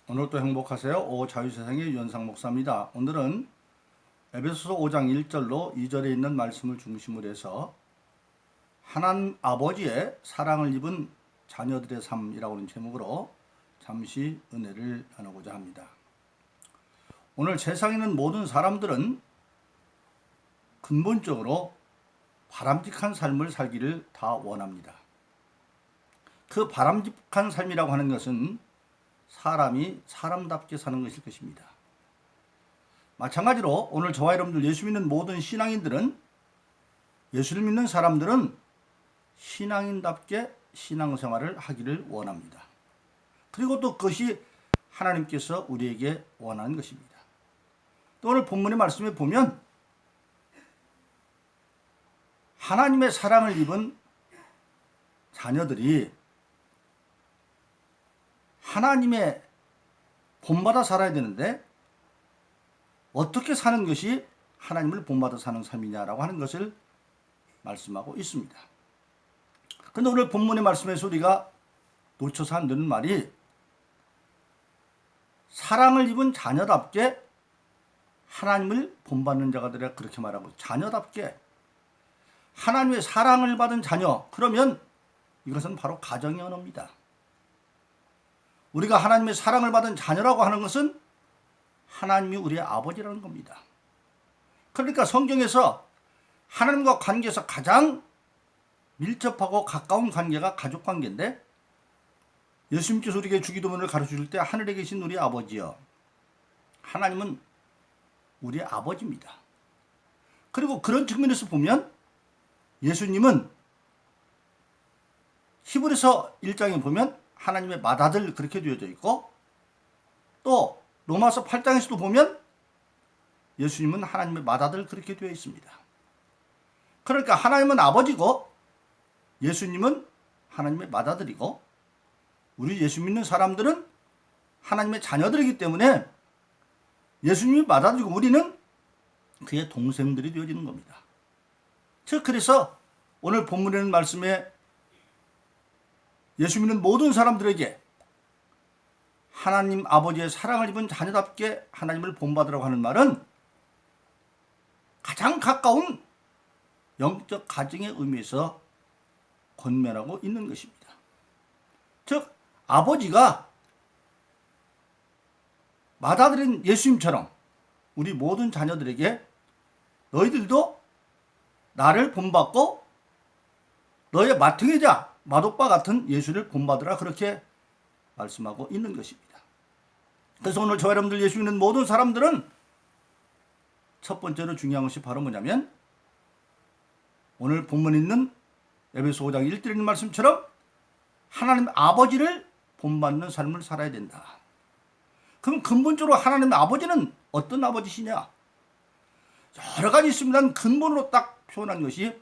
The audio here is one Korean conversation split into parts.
오늘도 행복하세요. 오자유세상의 유현상 목사입니다. 오늘은 에베소서 5장 1절로 2절에 있는 말씀을 중심으로 해서 하나님 아버지의 사랑을 입은 자녀들의 삶이라고 하는 제목으로 잠시 은혜를 나누고자 합니다. 오늘 세상에 있는 모든 사람들은 근본적으로 바람직한 삶을 살기를 다 원합니다. 그 바람직한 삶이라고 하는 것은 사람이 사람답게 사는 것일 것입니다. 마찬가지로 오늘 저와 여러분들 예수 믿는 모든 신앙인들은, 예수를 믿는 사람들은 신앙인답게 신앙생활을 하기를 원합니다. 그리고 또 그것이 하나님께서 우리에게 원하는 것입니다. 또 오늘 본문의 말씀에 보면 하나님의 사랑을 입은 자녀들이 하나님의 본받아 살아야 되는데 어떻게 사는 것이 하나님을 본받아 사는 삶이냐라고 하는 것을 말씀하고 있습니다. 그런데 오늘 본문의 말씀에서 우리가 놓쳐서 안 되는 말이 사랑을 입은 자녀답게 하나님을 본받는 자가 되라 그렇게 말하고, 자녀답게 하나님의 사랑을 받은 자녀, 그러면 이것은 바로 가정의 언어입니다. 우리가 하나님의 사랑을 받은 자녀라고 하는 것은 하나님이 우리의 아버지라는 겁니다. 그러니까 성경에서 하나님과 관계에서 가장 밀접하고 가까운 관계가 가족 관계인데, 예수님께서 우리에게 주기도문을 가르쳐 때 하늘에 계신 우리 아버지여, 하나님은 우리의 아버지입니다. 그리고 그런 측면에서 보면 예수님은 히브리서 1장에 보면 하나님의 맏아들 그렇게 되어져 있고, 또 로마서 8장에서도 보면 예수님은 하나님의 맏아들 그렇게 되어 있습니다. 그러니까 하나님은 아버지고 예수님은 하나님의 맏아들이고, 우리 예수 믿는 사람들은 하나님의 자녀들이기 때문에 예수님이 맏아들이고 우리는 그의 동생들이 되어지는 겁니다. 즉 그래서 오늘 본문에 있는 말씀에 예수 믿는 모든 사람들에게 하나님 아버지의 사랑을 입은 자녀답게 하나님을 본받으라고 하는 말은 가장 가까운 영적 가정의 의미에서 권면하고 있는 것입니다. 즉 아버지가 맏아들인 예수님처럼 우리 모든 자녀들에게 너희들도 나를 본받고 너의 맏형이자 맏오빠 같은 예수를 본받으라, 그렇게 말씀하고 있는 것입니다. 그래서 오늘 저와 여러분들 예수 믿는 모든 사람들은 첫 번째로 중요한 것이 바로 뭐냐면, 오늘 본문에 있는 에베소 5장 1절에 있는 말씀처럼 하나님 아버지를 본받는 삶을 살아야 된다. 그럼 근본적으로 하나님 아버지는 어떤 아버지시냐? 여러 가지 있습니다. 근본으로 딱 표현한 것이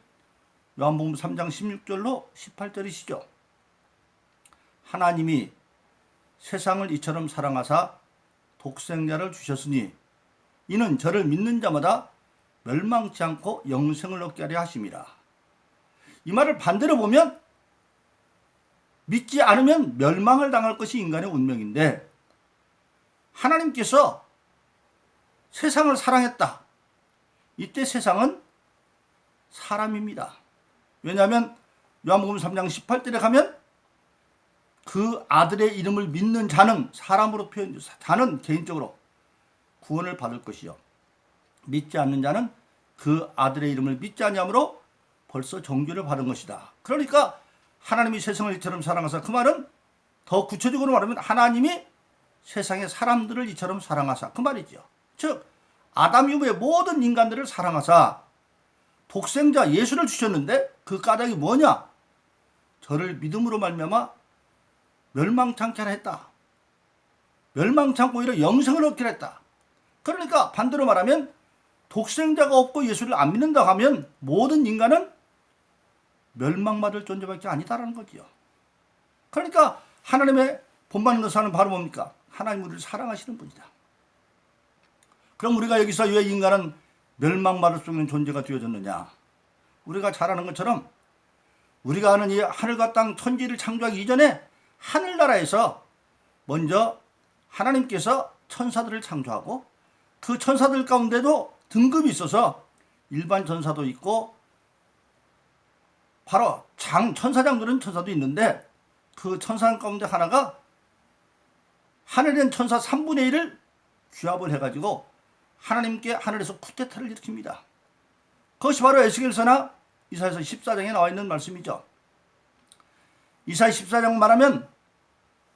요한복음 3장 16절로 18절이시죠. 하나님이 세상을 이처럼 사랑하사 독생자를 주셨으니 이는 저를 믿는 자마다 멸망치 않고 영생을 얻게 하려 하심이라. 이 말을 반대로 보면 믿지 않으면 멸망을 당할 것이 인간의 운명인데, 하나님께서 세상을 사랑했다. 이때 세상은 사람입니다. 왜냐하면 요한복음 3장 18절에 가면 그 아들의 이름을 믿는 자는, 사람으로 표현해서 자는 개인적으로 구원을 받을 것이요, 믿지 않는 자는 그 아들의 이름을 믿지 않냐므로 벌써 정죄를 받은 것이다. 그러니까 하나님이 세상을 이처럼 사랑하사, 그 말은 더 구체적으로 말하면 하나님이 세상의 사람들을 이처럼 사랑하사, 그 말이죠. 즉 아담 이후의 모든 인간들을 사랑하사 독생자 예수를 주셨는데 그 까닭이 뭐냐? 저를 믿음으로 말미암아 멸망치 않게 하라 했다. 멸망치 않고 오히려 영생을 얻게 했다. 그러니까 반대로 말하면 독생자가 없고 예수를 안 믿는다 하면 모든 인간은 멸망받을 존재밖에 아니다라는 거지요. 그러니까 하나님의 본받는 것은 바로 뭡니까? 하나님 우리를 사랑하시는 분이다. 그럼 우리가 여기서 왜 인간은 멸망받을 수 있는 존재가 되어졌느냐? 우리가 잘 아는 것처럼 우리가 아는 이 하늘과 땅 천지를 창조하기 이전에 하늘나라에서 먼저 하나님께서 천사들을 창조하고 그 천사들 가운데도 등급이 있어서 일반 천사도 있고 바로 천사장들은 천사도 있는데 그 천사 가운데 하나가 하늘에 있는 천사 3분의 1을 규합을 해가지고 하나님께 하늘에서 쿠데타를 일으킵니다. 그것이 바로 에스겔서나 이사야서 14장에 나와 있는 말씀이죠. 이사야 14장 말하면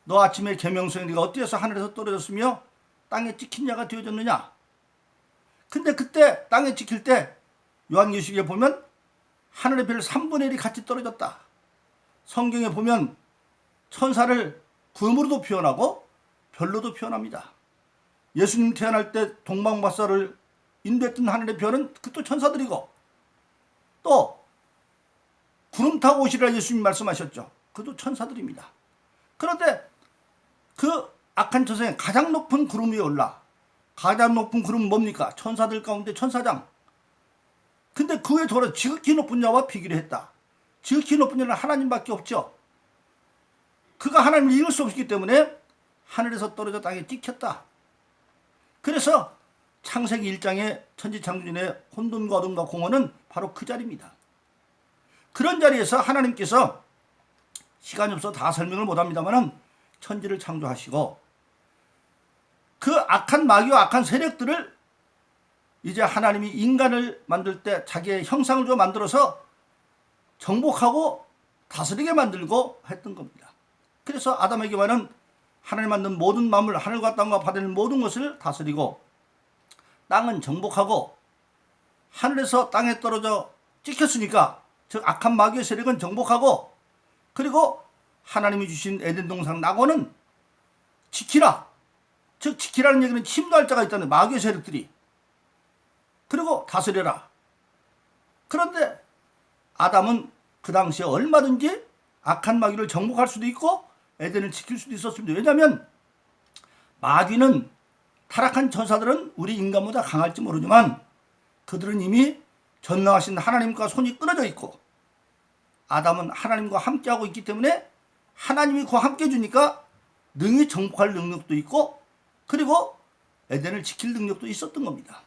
너 아침에 계명성에 네가 어디에서 하늘에서 떨어졌으며 땅에 찍힌 자가 되어졌느냐. 근데 그때 땅에 찍힐 때 요한계시록에 보면 하늘의 별 3분의 1이 같이 떨어졌다. 성경에 보면 천사를 구름으로도 표현하고 별로도 표현합니다. 예수님 태어날 때 동방마사를 인도했던 하늘의 별은 그것도 천사들이고 또 구름 타고 오시리라 예수님 말씀하셨죠. 그것도 천사들입니다. 그런데 그 악한 천사에 가장 높은 구름 위에 올라 가장 높은 구름은 뭡니까? 천사들 가운데 천사장. 근데 그 외에 돌아 지극히 높은 자와 비교를 했다. 지극히 높은 자는 하나님밖에 없죠. 그가 하나님을 이길 수 없기 때문에 하늘에서 떨어져 땅에 찍혔다. 그래서 창세기 1장의 천지창조전의 혼돈과 어둠과 공허는 바로 그 자리입니다. 그런 자리에서 하나님께서 시간이 없어 다 설명을 못합니다만 천지를 창조하시고 그 악한 마귀와 악한 세력들을 이제 하나님이 인간을 만들 때 자기의 형상을 좀 만들어서 정복하고 다스리게 만들고 했던 겁니다. 그래서 아담에게만은 하나님 만든 모든 만물, 하늘과 땅과 바다의 모든 것을 다스리고 땅은 정복하고 하늘에서 땅에 떨어져 찍혔으니까 즉 악한 마귀의 세력은 정복하고 그리고 하나님이 주신 에덴 동산 낙원은 지키라. 즉 지키라는 얘기는 침노할 자가 있다는 마귀의 세력들이. 그리고 다스려라. 그런데 아담은 그 당시에 얼마든지 악한 마귀를 정복할 수도 있고 에덴을 지킬 수도 있었습니다. 왜냐하면 마귀는 타락한 천사들은 우리 인간보다 강할지 모르지만 그들은 이미 전능하신 하나님과 손이 끊어져 있고 아담은 하나님과 함께하고 있기 때문에 하나님이 그와 함께 해주니까 능히 정복할 능력도 있고 그리고 에덴을 지킬 능력도 있었던 겁니다.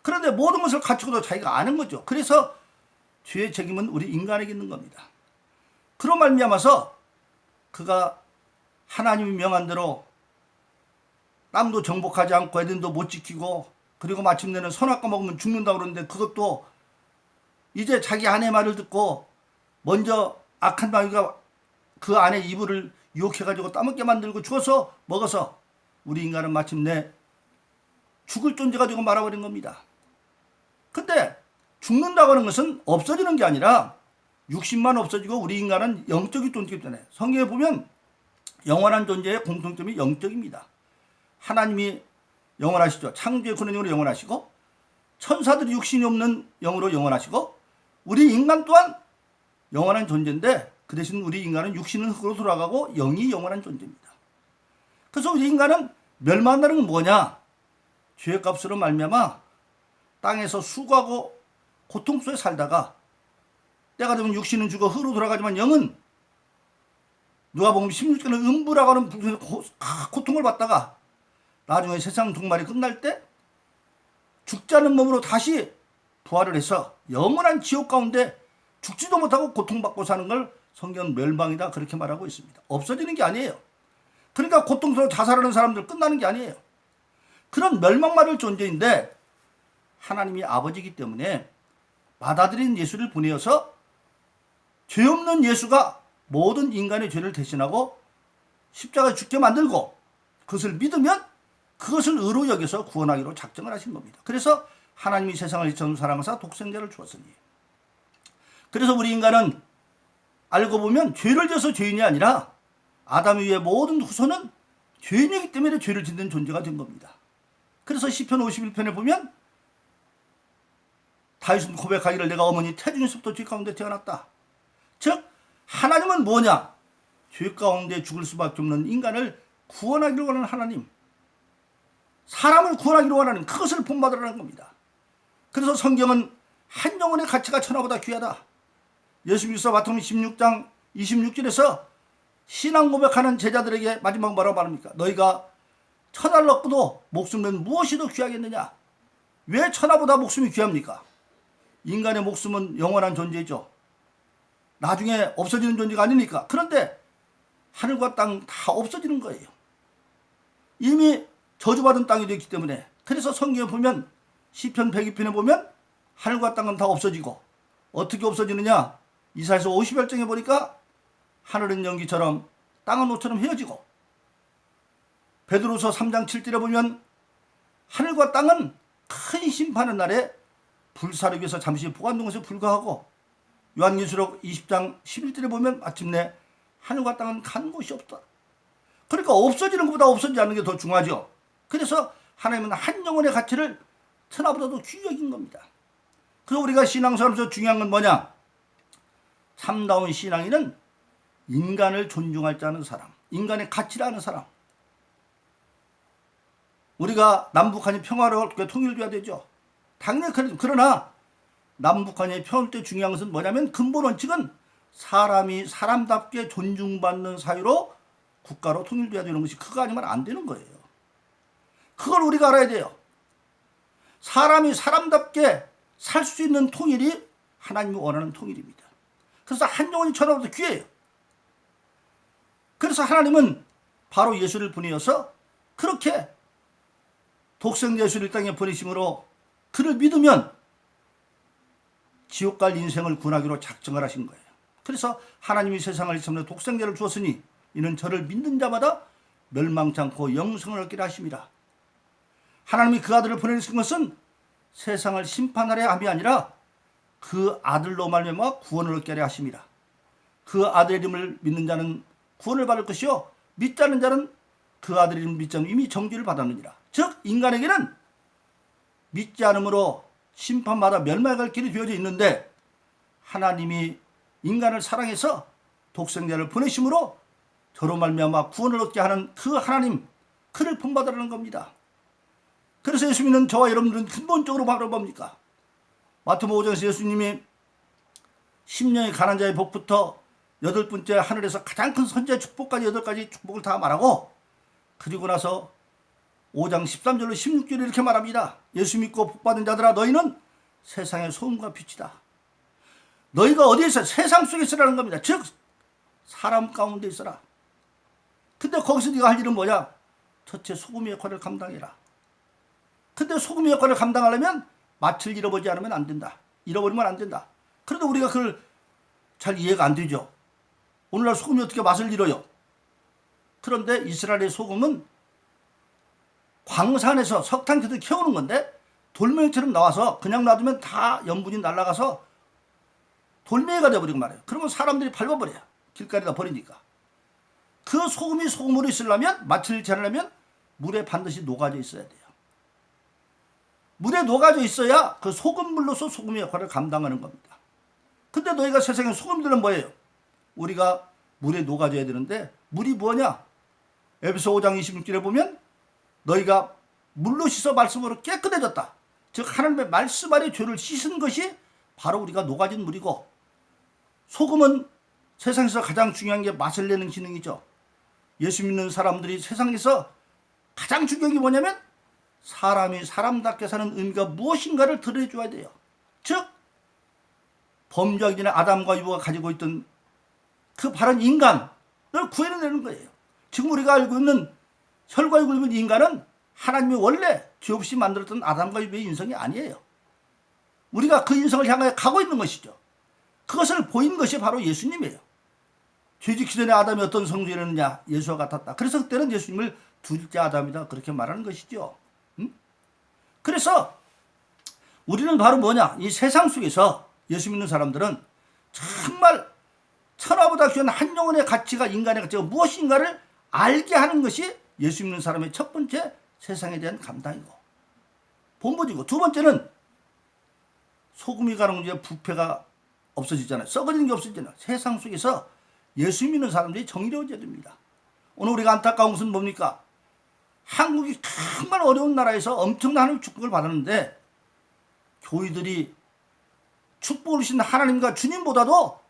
그런데 모든 것을 갖추고도 자기가 아는 거죠. 그래서 죄의 책임은 우리 인간에게 있는 겁니다. 그런 말미암아서 그가 하나님이 명한 대로 땅도 정복하지 않고 에덴도 못 지키고 그리고 마침내는 선악과 먹으면 죽는다 그러는데 그것도 이제 자기 아내 말을 듣고 먼저 악한 마귀가 그 아내 이불을 유혹해가지고 따먹게 만들고 죽어서 먹어서 우리 인간은 마침내 죽을 존재가 되고 말아버린 겁니다. 근데 죽는다고 하는 것은 없어지는 게 아니라 육신만 없어지고 우리 인간은 영적인 존재이기 때문에 성경에 보면 영원한 존재의 공통점이 영적입니다. 하나님이 영원하시죠. 창조의 근원으로 영원하시고 천사들이 육신이 없는 영으로 영원하시고 우리 인간 또한 영원한 존재인데 그 대신 우리 인간은 육신은 흙으로 돌아가고 영이 영원한 존재입니다. 그래서 우리 인간은 멸망한다는 건 뭐냐? 죄의 값으로 말미암아 땅에서 수고하고 고통 속에 살다가 때가 되면 육신은 죽어 흙으로 돌아가지만 영은 누가복음 16장에 음부라고 하는 고통을 받다가 나중에 세상 종말이 끝날 때 죽지 않은 몸으로 다시 부활을 해서 영원한 지옥 가운데 죽지도 못하고 고통받고 사는 걸 성경은 멸망이다 그렇게 말하고 있습니다. 없어지는 게 아니에요. 그러니까 고통스러워 자살하는 사람들 끝나는 게 아니에요. 그런 멸망받을 존재인데 하나님이 아버지이기 때문에 받아들인 예수를 보내어서 죄 없는 예수가 모든 인간의 죄를 대신하고 십자가에 죽게 만들고 그것을 믿으면 그것을 의로 여겨서 구원하기로 작정을 하신 겁니다. 그래서 하나님이 세상을 이처럼 사랑하사 독생자를 주었으니. 그래서 우리 인간은 알고 보면 죄를 져서 죄인이 아니라 아담 이후의 모든 후손은 죄인이기 때문에 죄를 짓는 존재가 된 겁니다. 그래서 시편 51편에 보면 다윗은 고백하기를 내가 어머니 태중에서부터 죄 가운데 태어났다. 즉 하나님은 뭐냐? 죄 가운데 죽을 수밖에 없는 인간을 구원하기로 하는 하나님. 사람을 구원하기로 하는 하나님. 그것을 본받으라는 겁니다. 그래서 성경은 한 영혼의 가치가 천하보다 귀하다. 예수님께서 마태복음 16장 26절에서 신앙 고백하는 제자들에게 마지막 뭐라고 말합니까? 너희가 천하를 얻고도 목숨은 무엇이 더 귀하겠느냐? 왜 천하보다 목숨이 귀합니까? 인간의 목숨은 영원한 존재죠. 나중에 없어지는 존재가 아니니까. 그런데 하늘과 땅 다 없어지는 거예요. 이미 저주받은 땅이 되기 때문에. 그래서 성경에 보면 시편 102편에 보면 하늘과 땅은 다 없어지고 어떻게 없어지느냐? 이사야서 50열정에 보니까 하늘은 연기처럼 땅은 옷처럼 헤어지고, 베드로서 3장 7절에 보면 하늘과 땅은 큰 심판의 날에 불사르기에서 잠시 보관된 것에 불과하고, 요한계시록 20장 11절에 보면 마침내 하늘과 땅은 간 곳이 없다. 그러니까 없어지는 것보다 없어지지 않는 게 더 중요하죠. 그래서 하나님은 한 영혼의 가치를 천하보다도 귀히 여긴 겁니다. 그래서 우리가 신앙생활에서 중요한 건 뭐냐? 참다운 신앙인은 인간을 존중할 줄 아는 사람, 인간의 가치를 아는 사람. 우리가 남북한이 평화롭게 통일돼야 되죠. 당연히 그러나 남북한이 평화될 때 중요한 것은 뭐냐면 근본 원칙은 사람이 사람답게 존중받는 사회로 국가로 통일돼야 되는 것이, 그거 아니면 안 되는 거예요. 그걸 우리가 알아야 돼요. 사람이 사람답게 살 수 있는 통일이 하나님이 원하는 통일입니다. 그래서 한 영혼이 천하보다 귀해요. 그래서 하나님은 바로 예수를 보내어서 그렇게 독생 예수를 이 땅에 보내심으로 그를 믿으면 지옥 갈 인생을 구원하기로 작정을 하신 거예요. 그래서 하나님이 세상을 이처럼 독생자를 주었으니 이는 저를 믿는 자마다 멸망치 않고 영생을 얻기를 하심이라. 하나님이 그 아들을 보내신 것은 세상을 심판하려 함이 아니라 그 아들로 말미암아 구원을 얻게 하려 하심이라. 그 아들의 이름을 믿는 자는 구원을 받을 것이요 믿지 않는 자는 그 아들의 이름을 믿지 않으면 이미 정죄를 받았느니라. 즉 인간에게는 믿지 않음으로 심판마다 멸망에 갈 길이 되어져 있는데, 하나님이 인간을 사랑해서 독생자를 보내심으로 저로 말미암아 구원을 얻게 하는 그 하나님, 그를 본받으라는 겁니다. 그래서 예수 믿는 저와 여러분들은 근본적으로 바로 뭡니까? 마태복음 5장에서 예수님이 10년의 가난한 자의 복부터 8번째 하늘에서 가장 큰 선지자의 축복까지 8가지 축복을 다 말하고, 그리고 나서 5장 13절로 16절에 이렇게 말합니다. 예수 믿고 복받은 자들아, 너희는 세상의 소금과 빛이다. 너희가 어디에 있어? 세상 속에 있으라는 겁니다. 즉 사람 가운데 있어라. 근데 거기서 네가 할 일은 뭐냐? 첫째 소금의 역할을 감당해라. 근데 소금의 역할을 감당하려면 맛을 잃어버리지 않으면 안 된다. 잃어버리면 안 된다. 그런데 우리가 그걸 잘 이해가 안 되죠. 오늘날 소금이 어떻게 맛을 잃어요? 그런데 이스라엘의 소금은 광산에서 석탄 그대로 캐오는 건데 돌멩이처럼 나와서 그냥 놔두면 다 염분이 날아가서 돌멩이가 되어버리고 말이에요. 그러면 사람들이 밟아버려요. 길가에다 버리니까. 그 소금이 소금으로 있으려면, 맛을 잃지 않으려면 물에 반드시 녹아져 있어야 돼요. 물에 녹아져 있어야 그 소금물로서 소금의 역할을 감당하는 겁니다. 근데 너희가 세상의 소금들은 뭐예요? 우리가 물에 녹아져야 되는데 물이 뭐냐? 에베소 5장 26절에 보면 너희가 물로 씻어 말씀으로 깨끗해졌다. 즉 하나님의 말씀 안에 죄를 씻은 것이 바로 우리가 녹아진 물이고, 소금은 세상에서 가장 중요한 게 맛을 내는 기능이죠. 예수 믿는 사람들이 세상에서 가장 중요한 게 뭐냐면 사람이 사람답게 사는 의미가 무엇인가를 드러내줘야 돼요. 즉 범죄하기 전에 아담과 이브가 가지고 있던 그 바른 인간을 구해내는 거예요. 지금 우리가 알고 있는 혈과 육을 입은 인간은 하나님이 원래 죄 없이 만들었던 아담과 이브의 인성이 아니에요. 우리가 그 인성을 향해 가고 있는 것이죠. 그것을 보인 것이 바로 예수님이에요. 죄짓기 전에 아담이 어떤 성질이었느냐? 예수와 같았다. 그래서 그때는 예수님을 둘째 아담이다 그렇게 말하는 것이죠. 그래서 우리는 바로 뭐냐? 이 세상 속에서 예수 믿는 사람들은 정말 천하보다 귀한 한 영혼의 가치가, 인간의 가치가 무엇인가를 알게 하는 것이 예수 믿는 사람의 첫 번째 세상에 대한 감당이고 본보지고, 두 번째는 소금이 가는 문제, 부패가 없어지잖아요. 썩어지는 게 없어지잖아요. 세상 속에서 예수 믿는 사람들이 정의로워져야 됩니다. 오늘 우리가 안타까운 것은 뭡니까? 한국이 정말 어려운 나라에서 엄청난 하나님의 축복을 받았는데 교회들이 축복을 주신 하나님과 주님보다도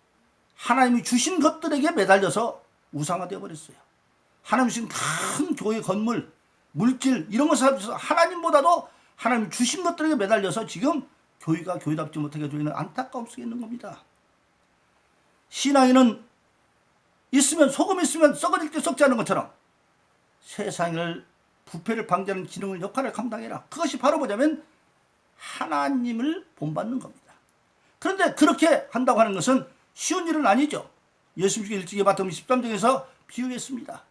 하나님이 주신 것들에게 매달려서 우상화되어 버렸어요. 하나님 주신 큰 교회 건물, 물질 이런 것을 하면서 하나님보다도 하나님 주신 것들에게 매달려서 지금 교회가 교회답지 못하게 해주고 있는 안타까움 속에 있는 겁니다. 신앙인은 있으면 소금이 있으면 썩어질 게 썩지 않은 것처럼 세상을 부패를 방지하는 기능을 역할을 감당해라. 그것이 바로 뭐냐면 하나님을 본받는 겁니다. 그런데 그렇게 한다고 하는 것은 쉬운 일은 아니죠. 예수님께서 일찍이 마태복음 13장에서 비유했습니다.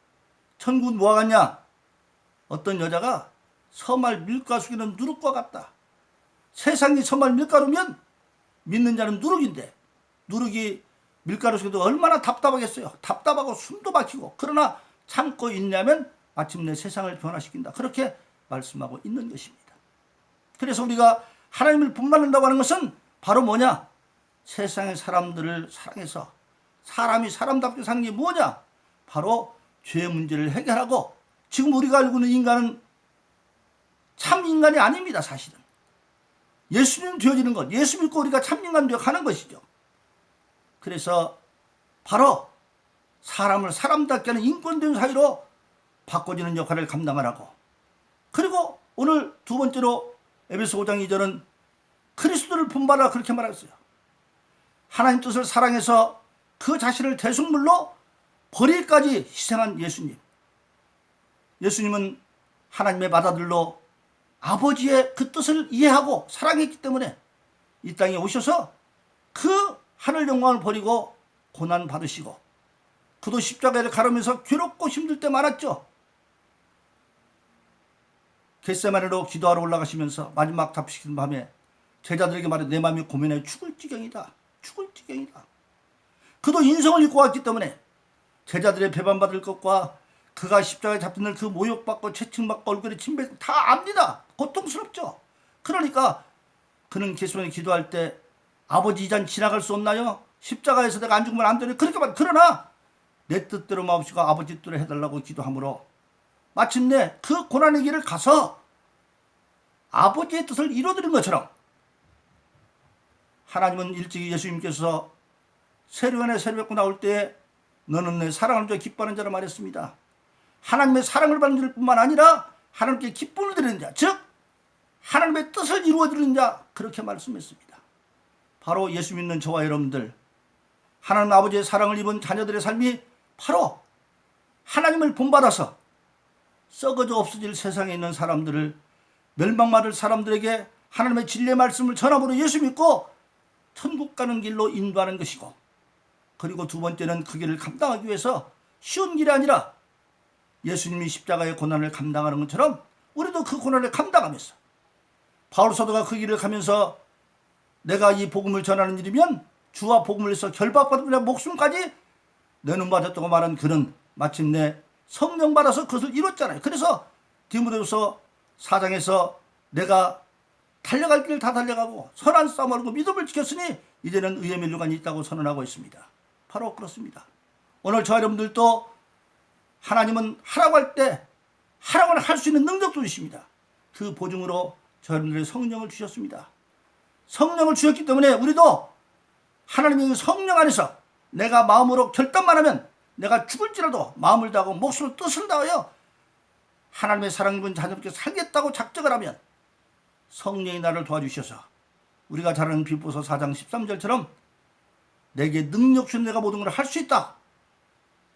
천국은 뭐와 같냐? 어떤 여자가 서말 밀가 숙이는 누룩과 같다. 세상이 서말 밀가루면 믿는 자는 누룩인데 누룩이 밀가루 속에도 얼마나 답답하겠어요. 답답하고 숨도 막히고 그러나 참고 있냐면 마침내 세상을 변화시킨다. 그렇게 말씀하고 있는 것입니다. 그래서 우리가 하나님을 본받는다고 하는 것은 바로 뭐냐? 세상의 사람들을 사랑해서 사람이 사람답게 사는 게 뭐냐? 바로 죄 문제를 해결하고 지금 우리가 알고 있는 인간은 참 인간이 아닙니다. 사실은. 예수님 되어지는 것, 예수 믿고 우리가 참 인간 되어가는 것이죠. 그래서 바로 사람을 사람답게 하는 인권된 사회로 바꿔지는 역할을 감당하라고. 그리고 오늘 두 번째로 에베소 5장 2절은 그리스도를 본받아 그렇게 말했어요. 하나님 뜻을 사랑해서 그 자신을 대속물로 버리기까지 희생한 예수님. 예수님은 하나님의 맏아들로 아버지의 그 뜻을 이해하고 사랑했기 때문에 이 땅에 오셔서 그 하늘 영광을 버리고 고난 받으시고 그도 십자가를 가르면서 괴롭고 힘들 때 많았죠. 겟세마네로 기도하러 올라가시면서 마지막 잡히시는 밤에 제자들에게 말해 내 마음이 고민해 죽을 지경이다. 죽을 지경이다. 그도 인성을 잃고 왔기 때문에 제자들의 배반받을 것과 그가 십자가에 잡힌 날 그 모욕받고 채찍받고 얼굴에 침뱉고 다 압니다. 고통스럽죠. 그러니까 그는 겟세마네 기도할 때 아버지 이 잔 지나갈 수 없나요? 십자가에서 내가 안 죽으면 안 되네. 그렇게 말. 그러나 내 뜻대로 마옵시고 아버지 뜻대로 해달라고 기도하므로 마침내 그 고난의 길을 가서 아버지의 뜻을 이루어드린 것처럼 하나님은 일찍이 예수님께서 세례요한의 세례받고 나올 때에 너는 내 사랑을 줘 기뻐하는 자라 말했습니다. 하나님의 사랑을 받는 뿐만 아니라 하나님께 기쁨을 드리는 자, 즉 하나님의 뜻을 이루어드리는 자, 그렇게 말씀했습니다. 바로 예수 믿는 저와 여러분들, 하나님 아버지의 사랑을 입은 자녀들의 삶이 바로 하나님을 본받아서 썩어져 없어질 세상에 있는 사람들을, 멸망받을 사람들에게 하나님의 진리의 말씀을 전함으로 예수 믿고 천국 가는 길로 인도하는 것이고, 그리고 두 번째는 그 길을 감당하기 위해서 쉬운 길이 아니라 예수님이 십자가의 고난을 감당하는 것처럼 우리도 그 고난을 감당하면서, 바울 사도가 그 길을 가면서 내가 이 복음을 전하는 일이면 주와 복음을 해서 결박받으려 목숨까지 내놓음받았다고 말한 그는 마침내 성령 받아서 그것을 이뤘잖아요. 그래서 디모데후서 4장에서 내가 달려갈 길을 다 달려가고 선한 싸움을 하고 믿음을 지켰으니 이제는 의의 면류관이 있다고 선언하고 있습니다. 바로 그렇습니다. 오늘 저 여러분들도 하나님은 하라고 할 때 하라고 할 수 있는 능력도 주십니다. 그 보증으로 저 여러분들의 성령을 주셨습니다. 성령을 주셨기 때문에 우리도 하나님의 성령 안에서 내가 마음으로 결단만 하면 내가 죽을지라도 마음을 다하고 목숨을 뜻을 다하여 하나님의 사랑 입은 자녀께 살겠다고 작정을 하면 성령이 나를 도와주셔서 우리가 잘 아는 빌보서 4장 13절처럼 내게 능력 주신 내가 모든 걸 할 수 있다.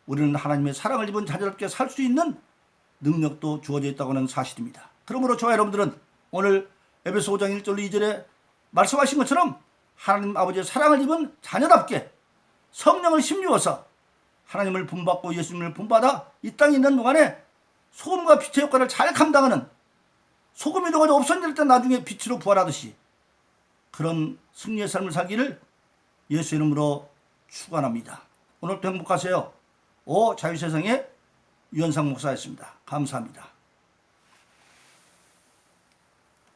우리는 하나님의 사랑을 입은 자녀답게 살 수 있는 능력도 주어져 있다고 하는 사실입니다. 그러므로 저와 여러분들은 오늘 에베소 5장 1절 2절에 말씀하신 것처럼 하나님 아버지의 사랑을 입은 자녀답게 성령을 힘주어서 하나님을 본받고 예수님을 본받아 이 땅에 있는 동안에 소금과 빛의 역할을 잘 감당하는, 소금이 녹아져 없어질 때 나중에 빛으로 부활하듯이 그런 승리의 삶을 살기를 예수 이름으로 축원합니다. 오늘도 행복하세요. 자유세상의 유현상 목사였습니다. 감사합니다.